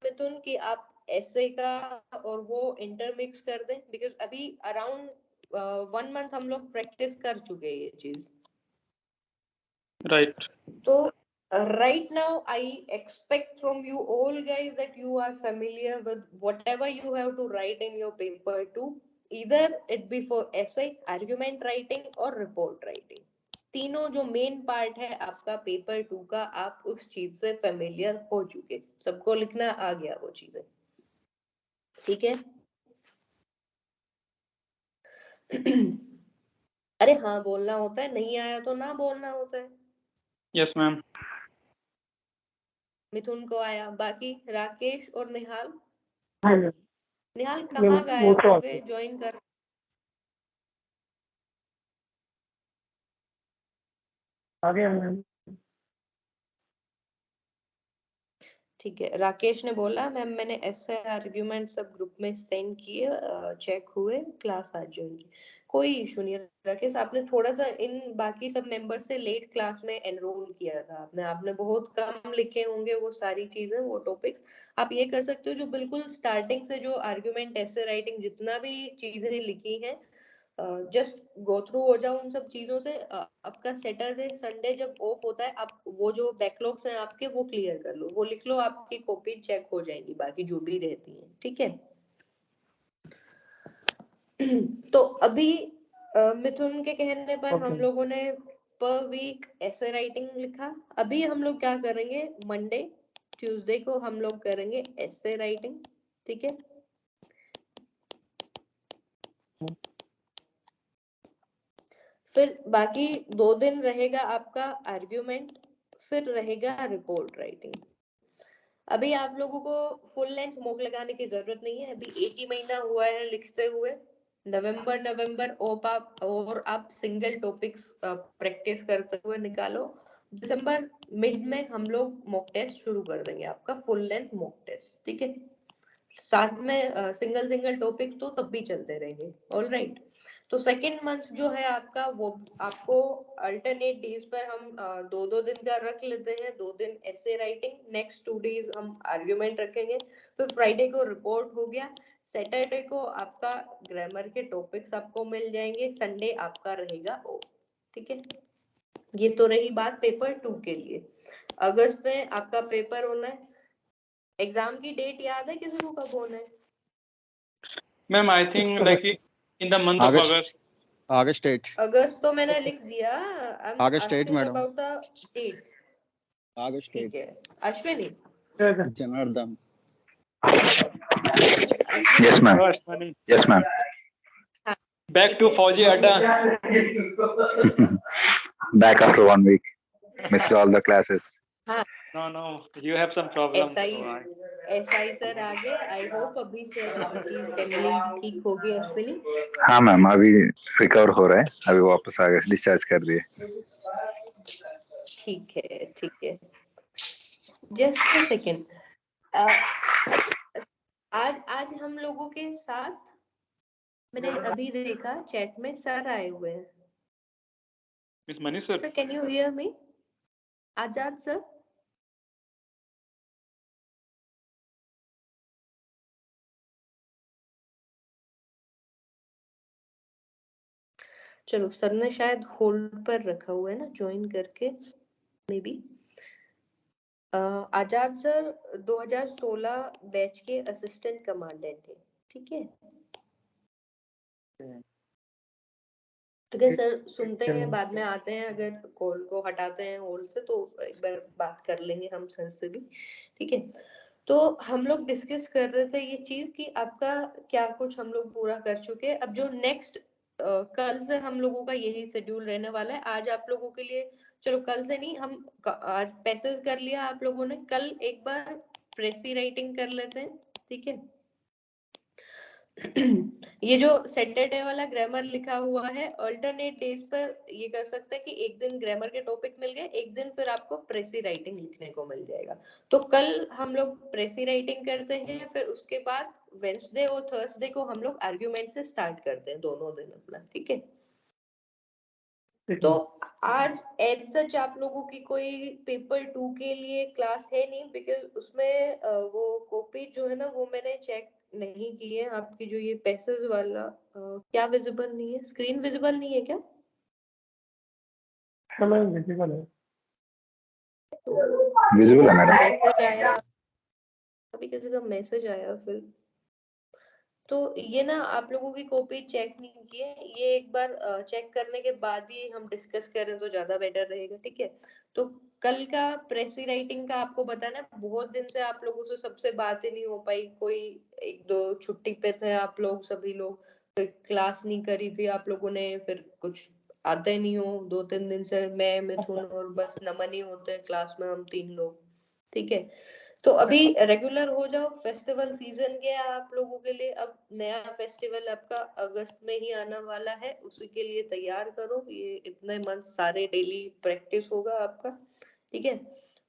मिथुन कि आप ऐसे का और वो इंटरमिक्स कर दें, बिकॉज अभी अराउंड 1 मंथ हम लोग प्रैक्टिस कर चुके हैं ये चीज। Right. तो right now I expect from you all guys that you are familiar with whatever you have to write in your paper 2, either it be for essay, argument writing or report writing। तीनों जो main part है आपका paper 2 का, आप उस चीज से familiar हो चुके, सबको लिखना आ गया वो चीजें, ठीक है। अरे हाँ बोलना होता है, नहीं आया तो ना बोलना होता है। Yes, ma'am. मिथुन को आया, बाकी राकेश और निहाल। हाँ मैम, निहाल वो कहाँ वो गायब तो हो आते गए, ज्वाइन कर। आ गया मैम। ठीक है, राकेश ने बोला मैम मैंने ऐसे आर्ग्यूमेंट सब ग्रुप में सेंड किए, चेक हुए, क्लास आज ज्वाइन की। कोई इशू नहीं है राकेश, आपने थोड़ा सा इन बाकी सब मेंबर से लेट क्लास में एनरोल किया था आपने, आपने बहुत कम लिखे होंगे वो सारी चीजें, वो टॉपिक्स। आप ये कर सकते हो जो बिल्कुल स्टार्टिंग से जो आर्ग्यूमेंट ऐसे राइटिंग जितना भी चीजें लिखी हैं, जस्ट गो थ्रू हो जाओ उन सब चीजों से। आपका सैटरडे संडे जब ऑफ होता है, आप वो जो बैकलॉग्स हैं आपके वो क्लियर कर लो, वो लिख लो, आपकी कॉपी चेक हो जाएगी बाकी जो भी रहती है, ठीक है। तो अभी मिथुन के कहने पर ओके हम लोगों ने पर वीक ऐसे राइटिंग लिखा। अभी हम लोग क्या करेंगे, मंडे ट्यूसडे को हम लोग करेंगे ऐसे राइटिंग, ठीक है। फिर बाकी 2 दिन रहेगा आपका आर्ग्यूमेंट, फिर रहेगा रिपोर्ट राइटिंग। अभी आप लोगों को फुल लेंथ मॉक लगाने की जरूरत नहीं है, अभी 1 ही महीना हुआ है लिखते हुए। नवंबर और आप सिंगल टॉपिक्स प्रैक्टिस करते हुए निकालो। दिसंबर मिड में हम लोग मॉक टेस्ट शुरू कर देंगे, आपका फुल लेंथ मॉक टेस्ट, ठीक है। साथ में सिंगल सिंगल टॉपिक तो तब भी चलते रहेंगे, ऑल राइट। तो सेकेंड मंथ जो है आपका, वो आपको अल्टरनेट डेज पर हम 2-2 दिन का रख लेते हैं। 2 दिन ऐसे राइटिंग, नेक्स्ट 2 डेज हम आर्ग्यूमेंट रखेंगे, फिर फ्राइडे को रिपोर्ट हो गया, सैटरडे को आपका ग्रामर के टॉपिक्स आपको मिल जाएंगे, संडे आपका रहेगा ऑफ, ठीक है। ये तो रही बात पेपर 2 के लिए। अगस्त में आपका पेपर होना है। एग्जाम की डेट याद है किसी को कब होना है? Ma'am, I think like in the month of August. August 8. अगस्त तो मैंने लिख दिया, I am August 8, asking madam. About the date. August 8. ठीक है, Ashwini. Janardhan. Yes, ma'am. Gosh, money. Yes, ma'am. Back to Fauji Adda. Back after 1 week. Missed all the classes. हाँ, No, you have some problem. SI sir आगे, I hope अभी से उनकी family ठीक होगी अश्विनी। हाँ मैम, अभी रिकवर हो रहा है, अभी वापस आ गए, डिस्चार्ज कर दिए। ठीक है, जस्ट अ सेकेंड। आज हम लोगों के साथ, मैंने अभी देखा चैट में सर आए हुए हैं। Miss Manish sir. Sir can you hear me? Azad sir. चलो, सर ने शायद होल्ड पर रखा हुआ है ना, ज्वाइन करके may be. Azad sir 2016 batch के असिस्टेंट कमांडेंट है, ठीक है। अगर सर सुनते हैं, बाद में आते हैं, अगर कॉल को हटाते हैं होल्ड से तो एक बार बात कर लेंगे हम सर से भी, ठीक है। तो हम लोग डिस्कस कर रहे थे ये चीज कि आपका क्या कुछ हम लोग पूरा कर चुके हैं। अब जो नेक्स्ट कल से हम लोगों का यही शेड्यूल रहने वाला है। आज आप लोगों के लिए, चलो कल से नहीं, हम आज पैसेज कर लिया आप लोगों ने, कल एक बार प्रेसी राइटिंग कर लेते हैं, ठीक है। ये जो सैटरडे वाला ग्रामर लिखा हुआ है, अल्टरनेट डेज पर ये कर सकते हैं कि एक दिन ग्रामर के टॉपिक मिल गए, एक दिन फिर आपको प्रेसी राइटिंग लिखने को मिल जाएगा। तो कल हम लोग प्रेसी राइटिंग करते हैं, फिर उसके बाद वेडनेसडे और थर्सडे को हम लोग आर्ग्यूमेंट से स्टार्ट करते हैं, दोनों दिन अपना, ठीक है। तो आज एज सच आप लोगों की कोई पेपर 2 के लिए क्लास है नहीं, बिकॉज उसमें वो कॉपी जो है ना वो मैंने चेक नहीं की है। आपकी जो ये पैसेज वाला क्या विजिबल नहीं है, स्क्रीन विजिबल नहीं है क्या? मैम विजिबल है। विजिबल है मैडम। मैसेज आया अभी, किसी का मैसेज आया फिर। तो ये ना आप लोगों की कॉपी चेक नहीं की है, ये एक बार चेक करने के बाद ही हम डिस्कस करें तो ज्यादा बेटर रहेगा, ठीक है? तो कल का प्रेसी राइटिंग का आपको बताना है, बहुत दिन से आप लोगों से सबसे बात ही नहीं हो पाई, कोई एक दो छुट्टी पे थे आप लोग सभी लोग, फिर क्लास नहीं करी थी आप लोगों ने, फिर कुछ आते नहीं हो 2-3 दिन से, मैं मिथुन और बस नमन ही होते हैं क्लास में, हम 3 लोग, ठीक है? तो अभी रेगुलर हो जाओ, फेस्टिवल सीजन गया आप लोगों के लिए, अब नया फेस्टिवल आपका अगस्त में ही आने वाला है, उसी के लिए तैयार करो, ये इतने मंथ सारे डेली प्रैक्टिस होगा आपका, ठीक है?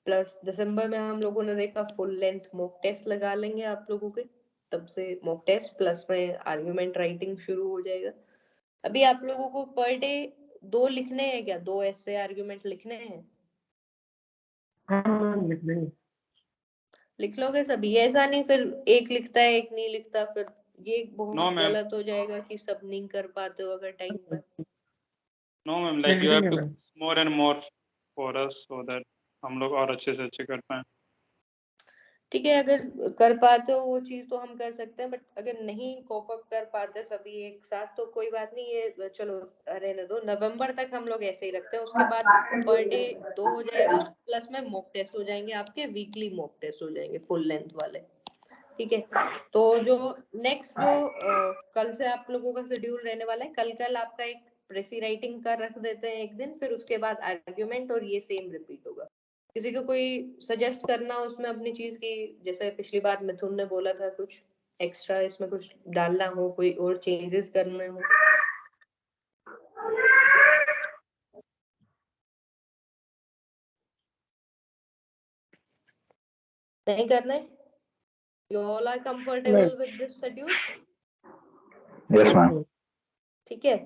प्लस दिसंबर में हम लोगों ने देखा फुल लेंथ मॉक टेस्ट लगा लेंगे आप लोगों के, तब से मॉक टेस्ट प्लस में आर्गुमेंट राइटिंग शुरू हो जाएगा। अभी आप लोगों को पर डे 2 लिखने हैं क्या, 2 ऐसे आर्गुमेंट लिखने हैं? हाँ मैम लिख लेंगे। लिख लोगे सभी? ऐसा नहीं फिर एक लिखता है एक नहीं लिखता, फिर ये नो बहुत मैम, गलत हो जाएगा कि सब नहीं कर पाते हो अगर टाइम पर। नो मैम, लाइक लिख यू हैव देंगे to ma'am. More and more for us so that हम लोग और अच्छे से अच्छे कर पाए। ठीक है, अगर कर पाते हो वो चीज तो हम कर सकते हैं, बट अगर नहीं कोप अप कर पाते सभी एक साथ तो कोई बात नहीं, ये चलो रहने दो, नवंबर तक हम लोग ऐसे ही रखते हैं, उसके बाद पर डे 2 हो जाएगा, प्लस में मॉक टेस्ट हो जाएंगे आपके, वीकली मॉक टेस्ट हो जाएंगे फुल लेंथ वाले, ठीक है? तो जो नेक्स्ट जो कल से आप लोगों का शेड्यूल रहने वाला है, कल आपका एक प्रेसी राइटिंग का रख देते हैं एक दिन, फिर उसके बाद आर्ग्यूमेंट, और ये सेम रिपीट होगा। किसी को कोई सजेस्ट करना हो उसमें अपनी चीज की, जैसे पिछली बार मिथुन ने बोला था कुछ एक्स्ट्रा इसमें कुछ डालना हो, कोई और चेंजेस करने हो? नहीं करना है? You all are comfortable with this schedule? Yes ma'am. ठीक है,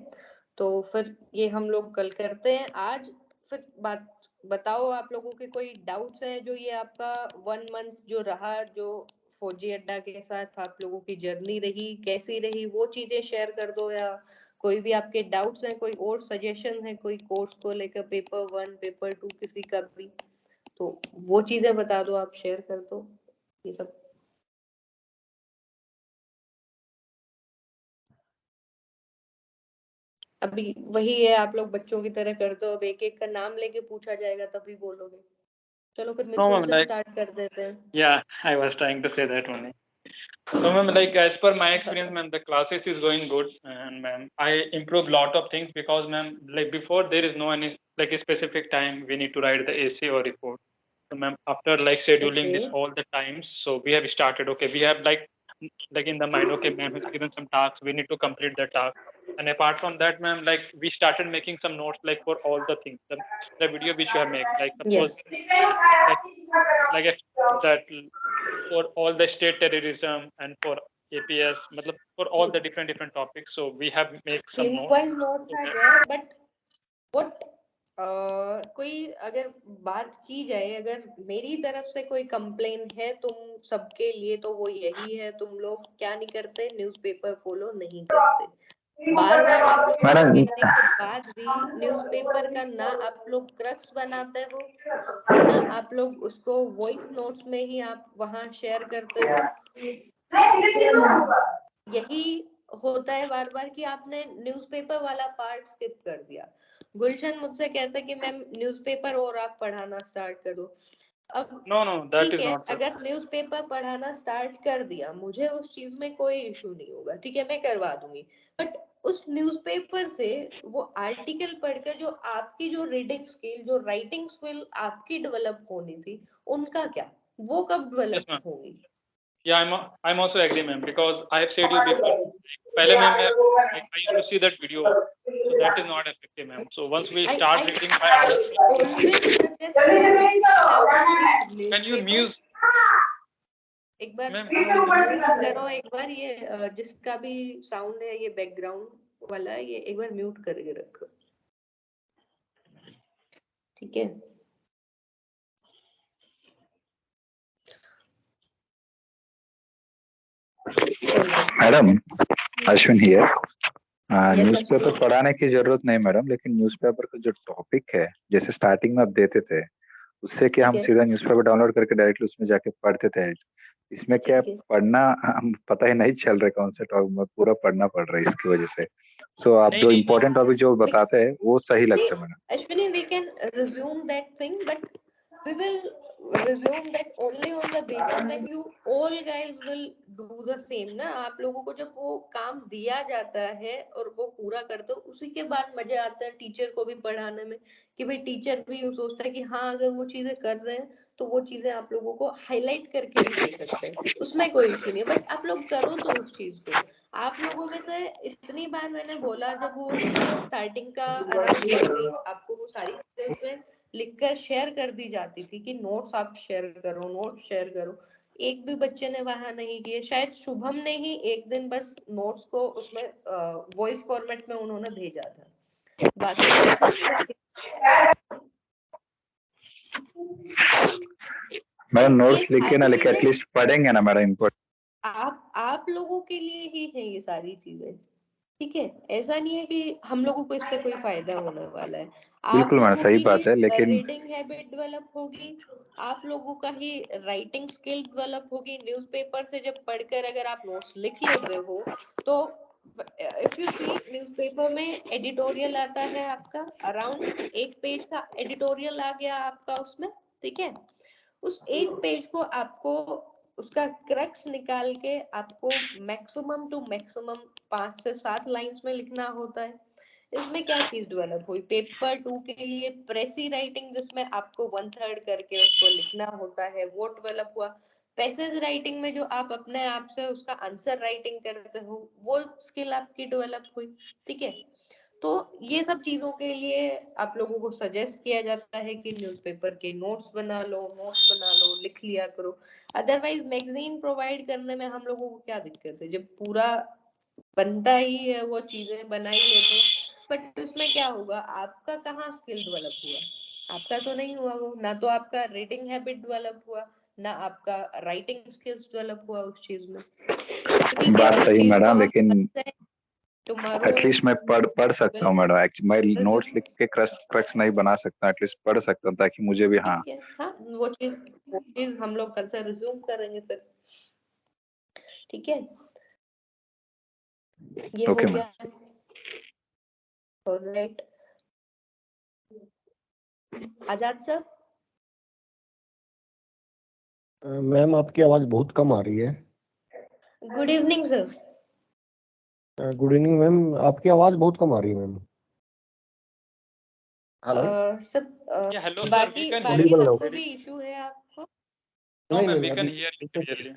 तो फिर ये हम लोग कल करते हैं। आज फिर बात बताओ, आप लोगों के कोई डाउट्स हैं? जो ये आपका 1 मंथ जो रहा, जो फौजी अड्डा के साथ आप लोगों की जर्नी रही, कैसी रही, वो चीजें शेयर कर दो, या कोई भी आपके डाउट्स हैं, कोई और सजेशन है कोई कोर्स को लेकर, पेपर 1 पेपर 2 किसी का भी, तो वो चीजें बता दो, आप शेयर कर दो ये सब। अभी वही है, आप लोग बच्चों की तरह करते हो, अब एक एक का नाम लेके पूछा जाएगा तभी बोलोगे। चलो फिर नो मिथुन मैम, से लाइक स्टार्ट कर देते हैं। yeah, I was trying to say that only. So ma'am, like as per my experience, ma'am, the classes is going good, and ma'am, I improved lot of things because ma'am, like before there is no any like a specific time we need to write the essay or report. So ma'am, after like scheduling this Okay. all the times, so we have started. Okay, we have like in the mind. Okay, ma'am has given some tasks. We need to complete the task. And apart from that, ma'am, like we started making some notes like for all the things. The video which you have made, like Yes. suppose like that for all the state terrorism and for APS, मतलब for all the different topics. So we have make some theme notes. Wise notes आ गया, but what कोई अगर बात की जाए, अगर मेरी तरफ से कोई कंप्लेन है तुम सबके लिए, तो वो यही है, तुम लोग क्या नहीं करते, न्यूज़पेपर फॉलो नहीं करते। बार बार आप लोगों को मैडम कहने के बाद भी न्यूज़पेपर का ना आप लोग क्रक्स बनाते हो, ना आप लोग उसको वॉइस नोट्स में ही आप वहां शेयर करते हो। यही होता है बार बार कि आपने न्यूज़पेपर वाला पार्ट स्किप कर दिया। गुलशन मुझसे कहता है कि मैम न्यूज़पेपर और आप पढ़ाना स्टार्ट कर दो। अब No, that ठीक is है, not so. अगर न्यूज़पेपर पढ़ाना स्टार्ट कर दिया, मुझे उस चीज में कोई इशू नहीं होगा, ठीक है, मैं करवा दूंगी, बट उस न्यूज़पेपर से वो आर्टिकल पढ़कर जो आपकी जो रीडिंग स्किल, जो राइटिंग स्किल आपकी डेवलप होनी थी, उनका क्या, वो कब Yes, डेवलप ma'am. होगी? Yeah, I'm also agree, ma'am, because I have said you before. पहले ma'am, I used to see that video, so that is not effective, ma'am. So once we start reading by ourselves, always suggest you have to read can you newspaper. muse, एक बार ma'am? Mute करो, एक बार ये जिसका भी sound है ये background वाला, ये एक बार म्यूट करके रखो। ठीक है। Madam Ashwin here. Yes, newspaper Ashwin. पढ़ाने की जरूरत नहीं मैडम, लेकिन न्यूज़पेपर का जो टॉपिक है, जैसे स्टार्टिंग में आप देते थे, उससे क्या हम ठीक है, सीधा न्यूज़पेपर डाउनलोड करके डायरेक्टली उसमें जाके पढ़ते थे। इसमें क्या ठीक है। पढ़ना हम पता ही नहीं चल रहा कौन से टॉपिक में पूरा पढ़ना पड़ रहा है इसकी वजह से। सो आप नहीं जो नहीं इम्पोर्टेंट टॉपिक जो बताते हैं वो सही लगता है madam. Ashwini, we can resume that thing, but we will resume that only on the basis when you all guys will do the same ना। आप लोगों को जब वो काम दिया जाता है और वो पूरा करते हो, उसी के बाद मजा आता है टीचर को भी पढ़ाने में, कि भाई टीचर भी सोचता है कि हाँ अगर वो चीजें कर रहे हैं तो वो चीजें आप लोगों को हाईलाइट करके भी दे सकते हैं, उसमें कोई इशू नहीं है, बट आप लोग करो तो उस चीज को। आप लोगों में से इतनी बार मैंने बोला, जब वो स्टार्टिंग का अराउंड 1 वीक आपको वो सारी चीजें उसमें लिखकर शेयर कर दी जाती थी कि नोट्स आप शेयर करो, नोट्स शेयर करो, एक भी बच्चे ने वहां नहीं किए। शायद शुभम ने ही एक दिन बस नोट्स को उसमें वॉइस फॉर्मेट में उन्होंने भेजा था, बाकी मैडम तो ये नोट्स लिख के ना सारी लेके चीजें एटलीस्ट पढ़ेंगे ना मैडम इम्पोर्टेंट। आप लोगों के लिए ही है ये सारी चीजें, ठीक है। ऐसा नहीं है कि हम लोगों को इससे कोई फायदा होने वाला है। आप बिल्कुल मैडम लोगों सही की ही बात है, लेकिन रीडिंग हैबिट डेवलप होगी, आप लोगों का ही राइटिंग स्किल डेवलप होगी। न्यूज़पेपर से जब पढ़कर अगर आप नोट्स लिख लेते हो तो इफ यू सी न्यूज़पेपर में एडिटोरियल आता है आपका, अराउंड 1 पेज का एडिटोरियल आ गया आपका उसमें, ठीक है। उस 1 पेज को आपको उसका क्रक्स निकाल के आपको मैक्सिमम टू मैक्सिमम 5 से 7 लाइंस में लिखना होता है। इसमें क्या चीज डेवलप हुई, पेपर 2 के लिए प्रेसी राइटिंग जिसमें आपको 1/3 करके उसको लिखना होता है, वो डेवलप हुआ। पैसेज राइटिंग में जो आप अपने आप से उसका आंसर राइटिंग करते हो, वो स्किल आपकी डेवलप हुई, ठीक है। तो ये सब चीजों के लिए आप लोगों को सजेस्ट किया जाता है कि न्यूज़पेपर के नोट्स बना लो, नोट्स बना लो, लिख लिया करो। अदरवाइज मैगजीन प्रोवाइड करने में हम लोगों को क्या दिक्कत है, जब पूरा बनता ही है, वो चीजें बना ही लेते हैं, बट उसमें क्या होगा, आपका कहाँ स्किल डेवलप हुआ, आपका तो नहीं हुआ वो, ना तो आपका रीडिंग हैबिट डेवलप हुआ, ना आपका राइटिंग स्किल्स डेवलप हुआ उस चीज में। तो ठीक है, बात उस सही चीज को मैडम, हम लेकिन टुमारो एटलीस्ट मैं पढ़ सकता हूँ मैडम। एक्चुअली मैं नोट्स लिख के क्रक्स नहीं बना सकता, एटलीस्ट पढ़ सकता हूँ ताकि मुझे भी। हाँ ठीक है, हाँ वो चीज हम लोग कल से रिज्यूम करेंगे फिर, ठीक है। ये हो ओके मैम। गया, ऑलराइट। आजाद सर। मैम आपकी आवाज बहुत कम आ रही है। Good evening sir. Good evening ma'am, आपकी आवाज बहुत कम आ रही है मैम। हेलो। सब Yeah, hello sir, we बाकी can hear बाकी ऑडिबल you हो? सबको very. भी इशू है आपको? No नहीं ma'am, नहीं we can अभी hear you clearly.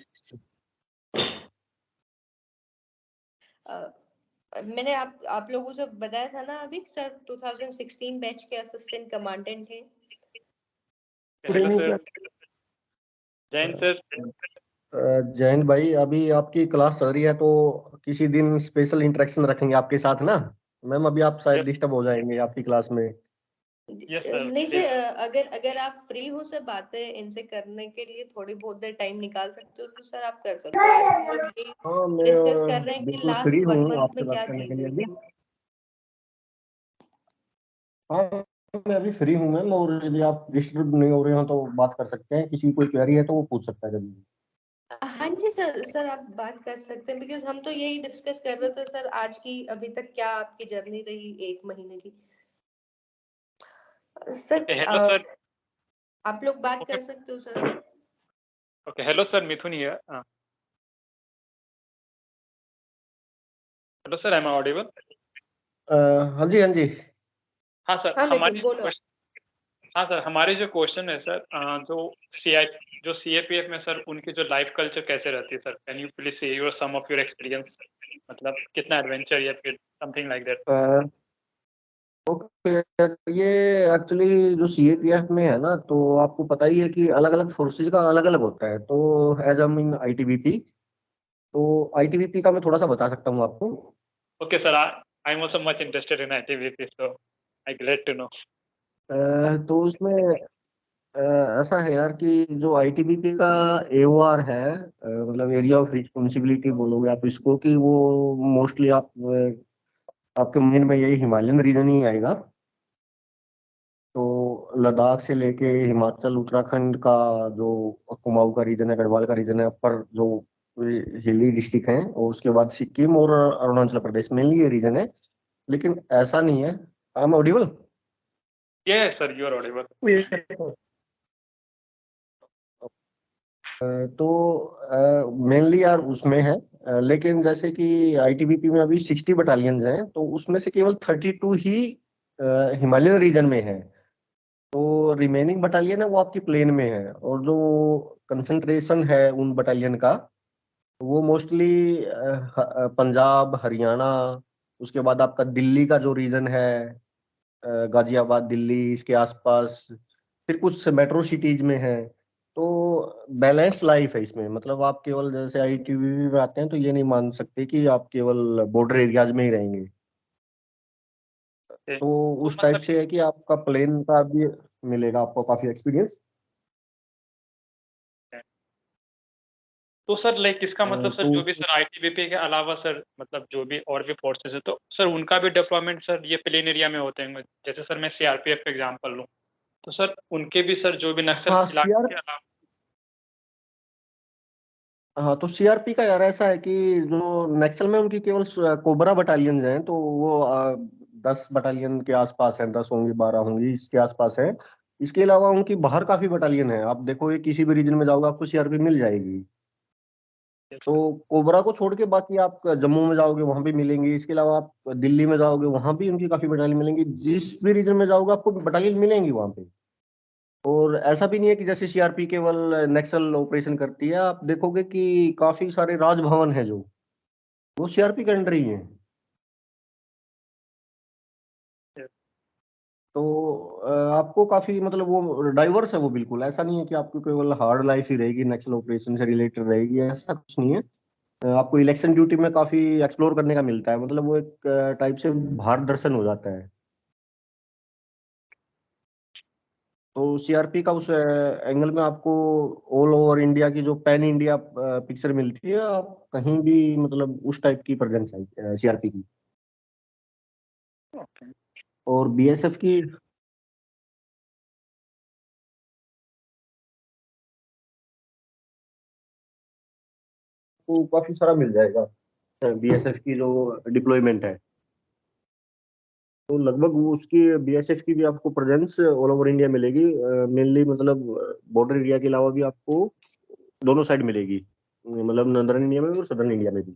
मैंने आप लोगों से बताया था ना अभी, सर 2016 बैच के असिस्टेंट कमांडेंट हैं। Good Hello evening sir, Jain sir. Jayant भाई, अभी आपकी क्लास चल रही है तो किसी दिन स्पेशल इंटरेक्शन रखेंगे आपके साथ ना। मैम अभी आप शायद Yes, डिस्टर्ब हो जाएंगे आपकी क्लास में। yes sir. नहीं Please. सर, अगर अगर आप फ्री हो सर बातें इनसे करने के लिए थोड़ी बहुत देर टाइम निकाल सकते हो तो सर आप कर सकते हो। आज हम लोग ये हाँ मैं डिस्कस कर रहे हैं कि बिल्कुल फ्री लास्ट हूँ 1 मंथ आपसे में बात क्या करने के लिए चीजें अभी। हुई। हाँ मैं अभी फ्री हूँ मैम, और यदि आप डिस्टर्ब नहीं हो रहे हो तो बात कर सकते हैं। किसी कोई क्वेरी है तो वो पूछ सकता है कभी भी। हाँ जी सर, सर आप बात कर सकते हैं, बिकॉज हम तो यही डिस्कस कर रहे थे सर आज की अभी तक क्या आपकी जर्नी रही 1 महीने की। Sir Okay, hello sir. आप लोग बात Okay, कर सकते हो sir. okay. Hello sir, Mithun here. Hello sir, am I audible? हाँ जी हाँ जी। हाँ सर, हाँ हमारी मिथुन बोलो। हाँ सर, हमारी जो क्वेश्चन है सर, जो CAPF में सर उनकी जो लाइफ कल्चर कैसे रहती है sir, can you please say your some of your experience, मतलब कितना एडवेंचर या फिर समथिंग लाइक दैट. ओके, ये एक्चुअली जो सीएपीएफ में है ना, तो आपको पता ही है कि अलग अलग फोर्सेज का अलग अलग होता है। तो एज अम इन आईटीबीपी, तो आईटीबीपी का मैं थोड़ा सा बता सकता हूँ आपको। Okay sir, I am also much interested in ITBP, so I glad to know. तो उसमें ऐसा है यार कि जो आईटीबीपी का एओआर है, मतलब एरिया ऑफ रिस्पॉन्सिबिलिटी बोलोगे आप इसको, कि वो मोस्टली आपके माइंड में यही हिमालयन रीजन ही आएगा। तो लद्दाख से लेके हिमाचल उत्तराखंड का जो कुमाऊं का रीजन है, गढ़वाल का रीजन है, अपर जो हिली डिस्ट्रिक्ट है, और उसके बाद सिक्किम और अरुणाचल प्रदेश, मेनली ये रीजन है। लेकिन ऐसा नहीं है। I am audible? Yes, sir, you are audible. तो मेनली यार उसमें है। लेकिन जैसे कि आईटीबीपी में अभी 60 बटालियंस हैं, तो उसमें से केवल 32 ही हिमालयन रीजन में है। तो रिमेनिंग बटालियन है वो आपकी प्लेन में है, और जो कंसंट्रेशन है उन बटालियन का वो मोस्टली पंजाब, हरियाणा, उसके बाद आपका दिल्ली का जो रीजन है, गाजियाबाद, दिल्ली, इसके आसपास, फिर कुछ मेट्रो सिटीज में है। तो बैलेंस्ड लाइफ है इसमें। मतलब आप केवल जैसे आईटीबीपी में आते हैं तो ये नहीं मान सकते कि आप केवल बॉर्डर एरियाज में ही रहेंगे। Okay. तो तो उस टाइप मतलब से है कि आपका प्लेन का भी मिलेगा आपको काफी एक्सपीरियंस। तो सर लाइक इसका मतलब सर तो जो भी सर आईटीबीपी के अलावा सर मतलब जो भी और भी फोर्सेस है तो सर उनका भी डेवलपमेंट सर ये प्लेन एरिया में होते हैं। जैसे सर मैं सीआरपीएफ का एग्जांपल लूँ तो सर उनके भी सर जो भी नक्सल हाँ इलाके के अलावा हाँ, तो सीआरपी का यार ऐसा है कि जो नक्सल में उनकी केवल कोबरा बटालियंस हैं, तो वो 10 बटालियन के आसपास है, 10 होंगी, 12 होंगी, इसके आसपास है। इसके अलावा उनकी बाहर काफी बटालियन है। आप देखो ये किसी भी रीजन में जाओगे आपको सीआरपी मिल जाएगी। तो कोबरा को छोड़ के बाकी आप जम्मू में जाओगे वहां भी मिलेंगी। इसके अलावा आप दिल्ली में जाओगे वहां भी उनकी काफी बटालियन मिलेंगी। जिस भी रीजन में जाओगे आपको बटालियन मिलेंगी वहां पे। और ऐसा भी नहीं है कि जैसे सीआरपी केवल नक्सल ऑपरेशन करती है। आप देखोगे कि काफी सारे राजभवन है जो वो सीआरपी के अंडर ही है। तो आपको काफी मतलब वो डाइवर्स है वो, बिल्कुल ऐसा नहीं है कि आपको केवल हार्ड लाइफ ही रहेगी नक्सल ऑपरेशन से रिलेटेड रहेगी, ऐसा कुछ नहीं है। आपको इलेक्शन ड्यूटी में काफी एक्सप्लोर करने का मिलता है। मतलब वो एक टाइप से भारत दर्शन हो जाता है। तो सीआरपी का उस एंगल में आपको ऑल ओवर इंडिया की जो पैन इंडिया पिक्चर मिलती है। आप कहीं भी मतलब उस टाइप की प्रेजेंस है सीआरपी की। और बीएसएफ की तो काफी सारा मिल जाएगा। बीएसएफ की जो डिप्लॉयमेंट है, तो लगभग वो उसकी बीएसएफ की भी आपको प्रेजेंस ऑल ओवर इंडिया मिलेगी। मेनली मतलब बॉर्डर एरिया के अलावा भी आपको दोनों साइड मिलेगी, मतलब नॉर्दर्न इंडिया में भी और सदर्न इंडिया में भी।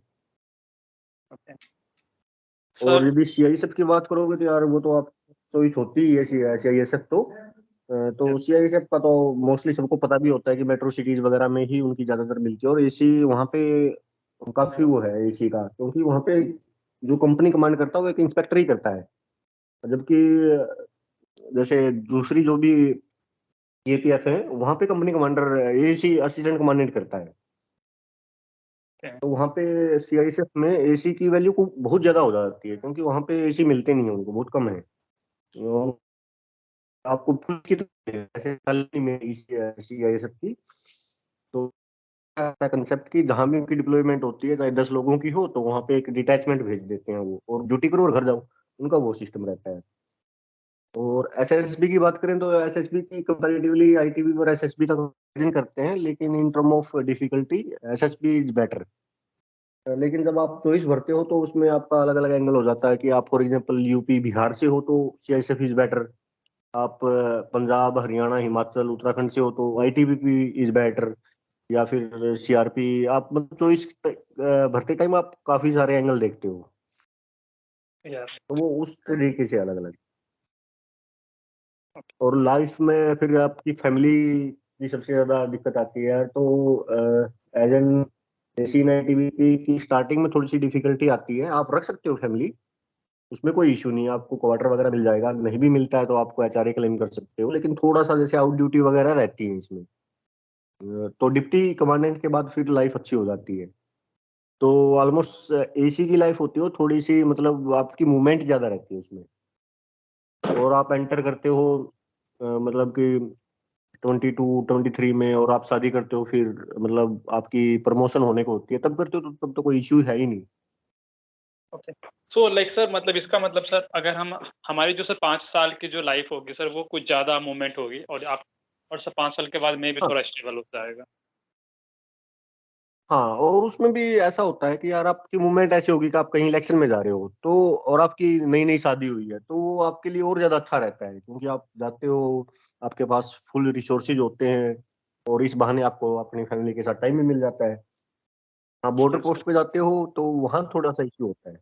और सर यदि सीआईएसएफ की बात करोगे तो यार वो तो आप चॉइस होती ही है सीआईएसएफ तो सीआईएसएफ का तो मोस्टली सबको पता भी होता है कि मेट्रो सिटीज वगैरह में ही उनकी ज्यादातर मिलती है। और एसी वहाँ पे काफी वो है एसी का, क्योंकि वहाँ पे जो कंपनी कमांड करता है वो एक इंस्पेक्टर ही करता है। जबकि जैसे दूसरी जो भी एपीएफ है वहाँ पे company commander AC assistant commandant करता है। तो वहाँ पे सीआईएसएफ में एसी की वैल्यू को बहुत ज्यादा हो जाती है, क्योंकि वहाँ पे एसी मिलते नहीं है उनको, बहुत कम है। तो आपको पुलिस की तरह ऐसे नहीं मिलेगी सीआईएसएफ की। तो कंसेप्ट की जहां भी उनकी डिप्लॉयमेंट होती है, चाहे 10 लोगों की हो, तो वहां पे एक डिटैचमेंट भेज देते हैं वो, और ड्यूटी करो और घर जाओ। उनका वो सिस्टम रहता है। और एसएसबी की बात करें तो एसएसबी की कंपैरेटिवली आईटीबी और एसएसबी का कंपैरिजन करते हैं, लेकिन in term of difficulty SSB is better. लेकिन जब आप चॉइस भरते हो तो उसमें आपका अलग अलग एंगल हो जाता है कि आप फॉर एग्जांपल यूपी बिहार से हो तो सीआईएसएफ इज बेटर। आप पंजाब, हरियाणा, हिमाचल, उत्तराखंड से हो तो आईटीबीपी इज बेटर, या फिर सीआरपी। आप मतलब चॉइस भरते टाइम आप काफी सारे एंगल देखते हो। यार तो वो उस तरीके से अलग अलग। और लाइफ में फिर आपकी फैमिली की सबसे ज्यादा दिक्कत आती है यार। तो एज एन एसी में टीवी की स्टार्टिंग में थोड़ी सी डिफिकल्टी आती है। आप रख सकते हो फैमिली, उसमें कोई इशू नहीं है। आपको क्वार्टर वगैरह मिल जाएगा, नहीं भी मिलता है तो आपको एचआरए क्लेम कर सकते हो। लेकिन थोड़ा सा जैसे आउट ड्यूटी वगैरह रहती है इसमें, तो डिप्टी कमांडेंट के बाद फिर लाइफ अच्छी हो जाती है। तो ऑलमोस्ट एसी की लाइफ होती हो थोड़ी सी, मतलब आपकी मूवमेंट ज्यादा रहती है उसमें। और आप एंटर करते हो मतलब कि 22-23 में और आप शादी करते हो, फिर मतलब आपकी प्रमोशन होने को होती है तब करते हो, तो तब तो कोई इश्यू है ही नहीं। ओके, सो लाइक सर मतलब इसका मतलब सर अगर हम हमारी जो सर 5 साल की जो लाइफ होगी सर वो कुछ ज्यादा मूवमेंट होगी और आप और सर 5 साल के बाद में भी हाँ थोड़ा स्टेबल हो जाएगा। हाँ, और उसमें भी ऐसा होता है कि यार आपकी मूवमेंट ऐसी होगी कि आप कहीं इलेक्शन में जा रहे हो तो, और आपकी नई नई शादी हुई है तो वो आपके लिए और ज्यादा अच्छा रहता है, क्योंकि आप जाते हो, आपके पास फुल रिसोर्सेज होते हैं, और इस बहाने आपको अपनी फैमिली के साथ टाइम भी मिल जाता है। हाँ, बॉर्डर Yes, पोस्ट पे जाते हो तो वहाँ थोड़ा सा इश्यू होता है।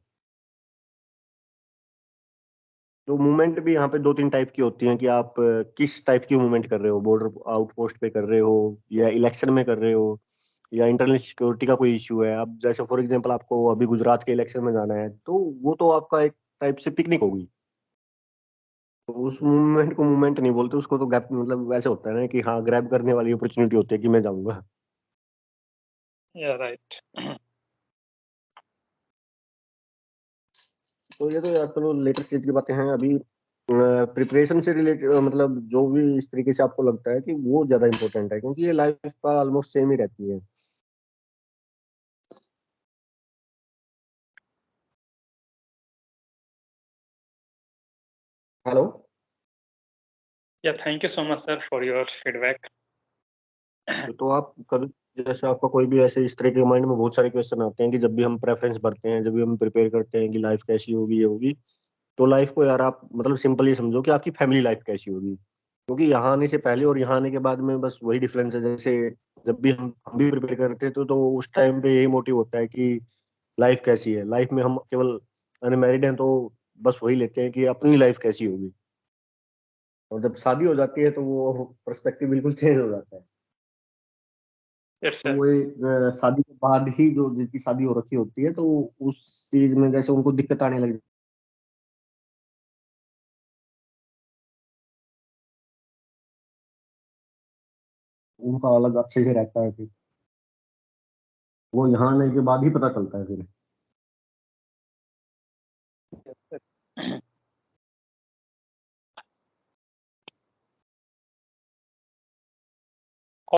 तो मूवमेंट भी यहाँ पे 2-3 टाइप की होती हैं कि आप किस टाइप की मूवमेंट कर रहे हो, बॉर्डर आउटपोस्ट पे कर रहे हो या इलेक्शन में कर रहे हो या इंटरनल सिक्योरिटी का कोई इश्यू है। अब जैसे फॉर एग्जांपल आपको अभी गुजरात के इलेक्शन में जाना है तो वो तो आपका एक टाइप से पिकनिक होगी, तो उस मूवमेंट को मूवमेंट नहीं बोलते, उसको तो गैप, मतलब वैसे होता है ना कि हाँ ग्रैब करने वाली अपॉर्चुनिटी होती है कि मैं जाऊंगा। yeah, right. तो ये तो यार चलो लेटेस्ट स्टेज की बातें हैं। अभी प्रिपरेशन से रिलेटेड, मतलब जो भी इस तरीके से आपको लगता है कि वो ज्यादा इंपॉर्टेंट है, क्योंकि ये लाइफ का ऑलमोस्ट सेम ही रहती है। Hello. Yeah, thank you so much sir for your feedback. तो आप कभी, जैसे आपका कोई भी ऐसे इस तरह के माइंड में बहुत सारे क्वेश्चन आते हैं कि जब भी हम प्रेफरेंस भरते हैं, जब भी हम प्रिपेयर करते हैं कि लाइफ कैसी होगी, ये होगी, तो लाइफ को यार आप मतलब सिंपल ही समझो कि आपकी फैमिली लाइफ कैसी होगी, क्योंकि यहाँ आने से पहले और यहाँ आने के बाद में बस वही डिफरेंस है। जैसे जब भी हम भी प्रिपेयर करते हैं तो उस टाइम पे यही मोटिव होता है कि लाइफ कैसी है, लाइफ में हम केवल अनमैरिड हैं तो बस वही लेते हैं कि अपनी लाइफ कैसी होगी, और जब शादी हो जाती है तो वो पर्सपेक्टिव बिल्कुल चेंज हो जाता है। Yes तो sir. वो शादी के बाद ही जो जिसकी शादी हो रखी होती है तो उस चीज में जैसे उनको दिक्कत आने लग, उनका अलग अच्छे से रहता है, फिर वो यहाँ आने के बाद ही पता चलता है फिर।